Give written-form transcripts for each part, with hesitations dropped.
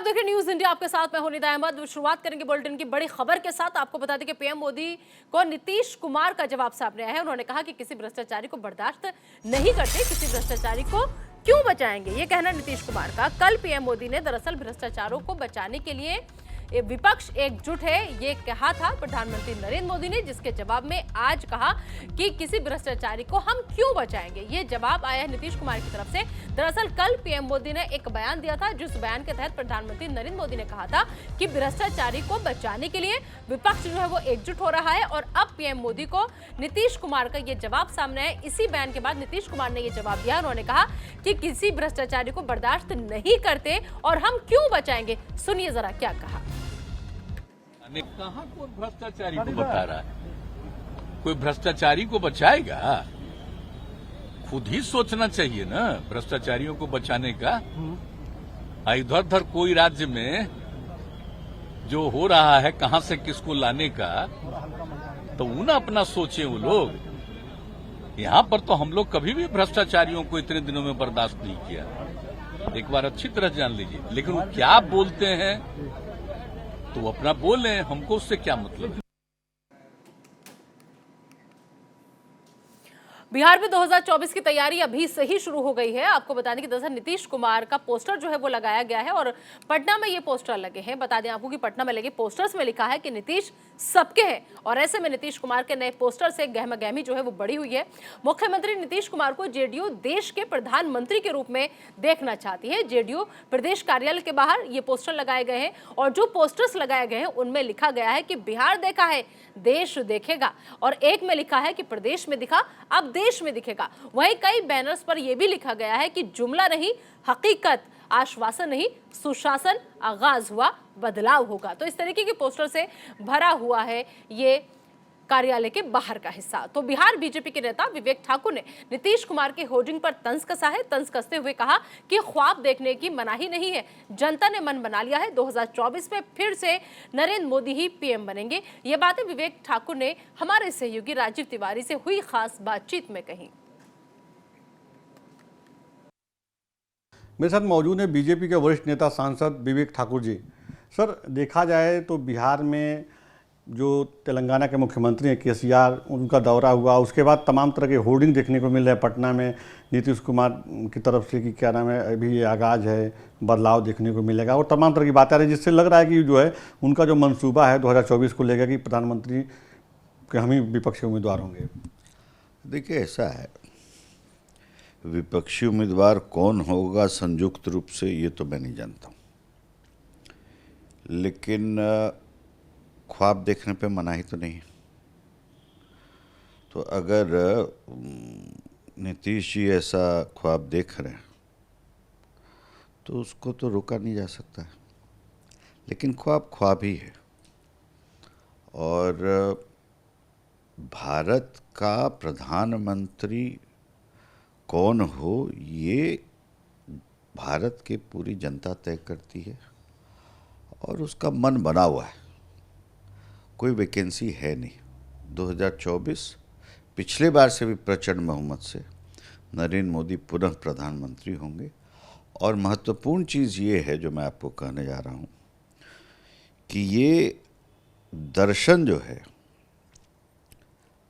देखिए news India, आपके साथ मैं हूं निदा अहमद। शुरुआत करेंगे बुलेटिन की बड़ी खबर के साथ। आपको बता दें कि पीएम मोदी को नीतीश कुमार का जवाब सामने आया है। उन्होंने कहा कि किसी भ्रष्टाचारी को बर्दाश्त नहीं करते, किसी भ्रष्टाचारी को क्यों बचाएंगे, ये कहना नीतीश कुमार का। कल पीएम मोदी ने दरअसल भ्रष्टाचारों को बचाने के लिए विपक्ष एकजुट है, ये कहा था प्रधानमंत्री नरेंद्र मोदी ने, जिसके जवाब में आज कहा कि किसी भ्रष्टाचारी को हम क्यों बचाएंगे। ये जवाब आया है नीतीश कुमार की तरफ से। दरअसल कल पीएम मोदी ने एक बयान दिया था, जिस बयान के तहत प्रधानमंत्री नरेंद्र मोदी ने कहा था कि भ्रष्टाचारी को बचाने के लिए विपक्ष जो है वो एकजुट हो रहा है। और अब पीएम मोदी को नीतीश कुमार का ये जवाब सामने है। इसी बयान के बाद नीतीश कुमार ने ये जवाब दिया। उन्होंने कहा कि किसी भ्रष्टाचारी को बर्दाश्त नहीं करते और हम क्यों बचाएंगे। सुनिए जरा क्या कहा। कहाँ कोई भ्रष्टाचारी को बता रहा है? कोई भ्रष्टाचारी को बचाएगा? खुद ही सोचना चाहिए ना भ्रष्टाचारियों को बचाने का। इधर उधर कोई राज्य में जो हो रहा है कहां से किसको लाने का, तो वो ना अपना सोचे वो लोग। यहां पर तो हम लोग कभी भी भ्रष्टाचारियों को इतने दिनों में बर्दाश्त नहीं किया। एक बार अच्छी तरह जान लीजिए। लेकिन वो क्या बोलते हैं तो वो अपना बोले, हमको उससे क्या मतलब है। बिहार में 2024 की तैयारी अभी से ही शुरू हो गई है। आपको बता दें कि दरअसल नीतीश कुमार का पोस्टर जो है वो लगाया गया है और पटना में ये पोस्टर लगे हैं। बता दें आपको कि पटना में लगे पोस्टर्स में लिखा है कि नीतीश सबके हैं। और ऐसे में नीतीश कुमार के नए पोस्टर से गहमागहमी जो है वो बढ़ी हुई है। मुख्यमंत्री नीतीश कुमार को जेडीयू देश के प्रधानमंत्री के रूप में देखना चाहती है। जेडीयू प्रदेश कार्यालय के बाहर ये पोस्टर लगाए गए हैं और जो पोस्टर्स लगाए गए हैं उनमें लिखा गया है कि बिहार देखा है, देश देखेगा। और एक में लिखा है कि प्रदेश में दिखा, अब देश में दिखेगा। वहीं कई बैनर्स पर यह भी लिखा गया है कि जुमला नहीं हकीकत, आश्वासन नहीं सुशासन, आगाज हुआ बदलाव होगा। तो इस तरीके के पोस्टर से भरा हुआ है ये कार्यालय के बाहर का हिस्सा। तो बिहार बीजेपी के नेता विवेक ठाकुर ने नीतीश कुमार के होर्डिंग पर तंज कसा है। तंज कसते हुए कहा कि ख्वाब देखने की मनाही नहीं है, जनता ने मन बना लिया है। 2024 में फिर से नरेंद्र मोदी ही पीएम बनेंगे। ये बातें विवेक ठाकुर ने हमारे सहयोगी राजीव तिवारी से हुई खास बातचीत में कही। मेरे साथ मौजूद है बीजेपी के वरिष्ठ नेता सांसद विवेक ठाकुर जी। सर, देखा जाए तो बिहार में जो तेलंगाना के मुख्यमंत्री हैं केसीआर, उनका दौरा हुआ, उसके बाद तमाम तरह के होर्डिंग देखने को मिल रहे हैं पटना में नीतीश कुमार की तरफ से कि क्या नाम है, अभी ये आगाज़ है, बदलाव देखने को मिलेगा और तमाम तरह की बातें आ रही, जिससे लग रहा है कि जो है उनका जो मंसूबा है 2024 को लेकर कि प्रधानमंत्री के हम ही विपक्षी उम्मीदवार होंगे। देखिए, ऐसा है, विपक्षी उम्मीदवार कौन होगा संयुक्त रूप से ये तो मैं नहीं जानता हूँ, लेकिन ख्वाब देखने पे मनाही तो नहीं है। तो अगर नीतीश जी ऐसा ख्वाब देख रहे हैं तो उसको तो रोका नहीं जा सकता है। लेकिन ख्वाब ख्वाब ही है और भारत का प्रधानमंत्री कौन हो ये भारत की पूरी जनता तय करती है और उसका मन बना हुआ है। कोई वैकेंसी है नहीं। 2024 पिछले बार से भी प्रचंड बहुमत से नरेंद्र मोदी पुनः प्रधानमंत्री होंगे। और महत्वपूर्ण चीज़ ये है जो मैं आपको कहने जा रहा हूँ कि ये दर्शन जो है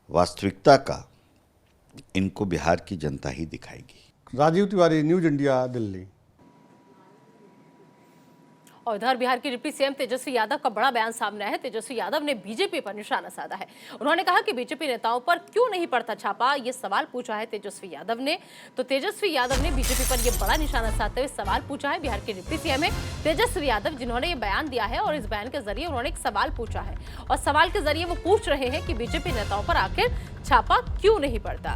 वास्तविकता का, इनको बिहार की जनता ही दिखाएगी। Rajiv Tiwari, News India, Delhi. और इधर बिहार की डिप्टी सीएम तेजस्वी यादव का बड़ा बयान सामने आया है। तेजस्वी यादव ने बीजेपी पर निशाना साधा है। उन्होंने कहा कि बीजेपी नेताओं पर क्यों नहीं पड़ता छापा, ये सवाल पूछा है तेजस्वी यादव ने। तो तेजस्वी यादव ने बीजेपी पर यह बड़ा निशाना साधते हुए सवाल पूछा है। बिहार के डिप्टी सीएम है तेजस्वी यादव, जिन्होंने ये बयान दिया है और इस बयान के जरिए उन्होंने एक सवाल पूछा है और सवाल के जरिए वो पूछ रहे हैं कि बीजेपी नेताओं पर आखिर छापा क्यों नहीं पड़ता।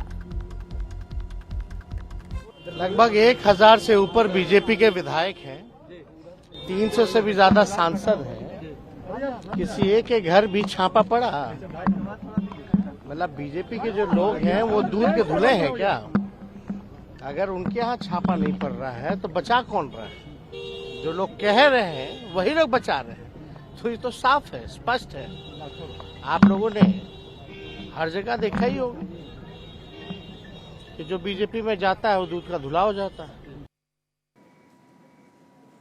लगभग 1000 से ऊपर बीजेपी के विधायक हैं, 300 से भी ज्यादा सांसद हैं। किसी एक के घर भी छापा पड़ा? मतलब बीजेपी के जो लोग हैं वो दूध के धुले हैं क्या? अगर उनके यहाँ छापा नहीं पड़ रहा है तो बचा कौन रहा है? जो लोग कह रहे हैं वही लोग बचा रहे हैं। तो ये तो साफ है, स्पष्ट है। आप लोगों ने हर जगह देखा ही होगा कि जो बीजेपी में जाता है वो दूध का धुला हो जाता है।